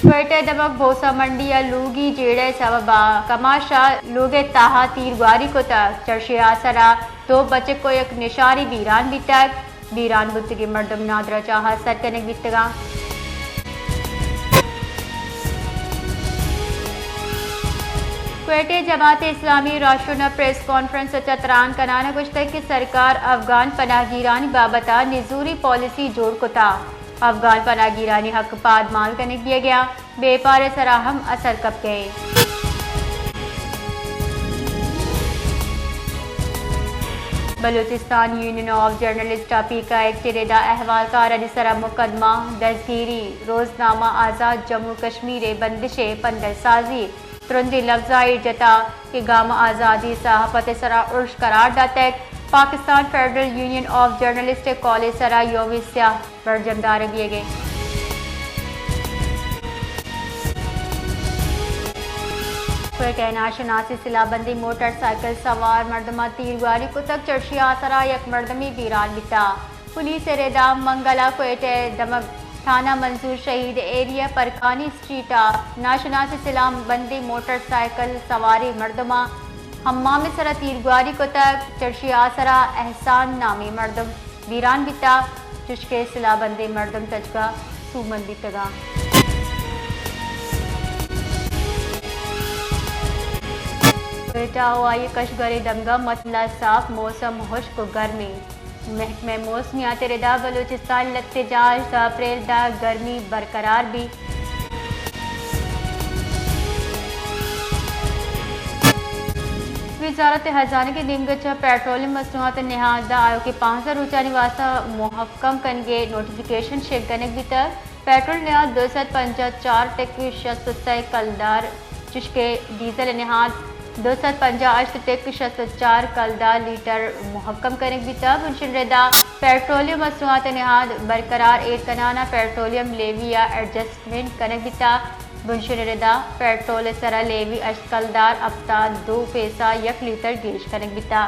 क्वेटे दमक भोसा मंडी या लूगी जेड़े सबबा कमाशा लोगे ताहा तीरवारी को तक चर्शे आसरा दो बच्चे को एक निशारी बीरान भी तक बीरान बुत्तगी मर्दम नादरा चाहा सरकने बितगा क्वेटे जमात इस्लामी राष्ट्रीय प्रेस कॉन्फ्रेंस चतरान कनाना गुश्त की सरकार अफगान पनाहगीरानी बाबता निजूरी पॉलिसी जोड़ कुता अफगान पनाहगीरानी हक पादमाल करने दिया गया बेपार सराहम असर कब गए। Balochistan union of journalist P का एक टिरेदा अहवाल कारनी सरा मुकदमा दस्तगीरी रोजनामा आज़ाद जम्मू कश्मीर बंदिशे पंदर साजी तुरंदी लफ्जाई जता कि गाम आज़ादी सहाफत सरा उर्श करार दातक Pakistan federal union of journalist कॉलेज सरा योमी स्याह बरजमदार दिए गए। कहना शनासी सिलाबंदी मोटरसाइकिल सवार मर्दमा तीरवारी को तक चर्शी आसरा एक मर्दमी बीरान बिता पुलिस रेदा मंगला क्वेटे दमक थाना मंसूर शहीद एरिया परकानी स्ट्रीटा नाशनासी सिलाम बंदी मोटरसाइकिल सवारी मर्दमा हम्मा में सरा तीरगुआरी को तक चर्शी आसरा एहसान नामी मर्दम वीरान बिता चुशके सिलाबंदी मर्दम तजगा सूमन बितगा। बेटा कशगरी दमगा मसला साफ मौसम खुश्क गर्मी महकमे मौसमियात रेदा बलूचिस्तान लत्तेजाज अप्रैल दा गर्मी बरकरार भी वजारत खजाना की दिमगच पेट्रोलियम मसनूआत निहाजा आयोग के 5,000 ऊंचा निवासा मुहक्कम कनगे नोटिफिकेशन शेयर करने की तक पेट्रोल निहाज 254 टेक 66 कलदार चुशके डीजल निहाज 250 टेक 64 कलदार लीटर मुहक्कम करने की तक मुंशरेदा पेट्रोलियम मसनूआत निहाज बरकरार एक कनाना पेट्रोलियम लेवी या एडजस्टमेंट करने की तक बुनशरेदा पेट्रोल सरा लेवी अशकलदार अफ्ता 2 पैसा 1 लीटर गेश करने की तक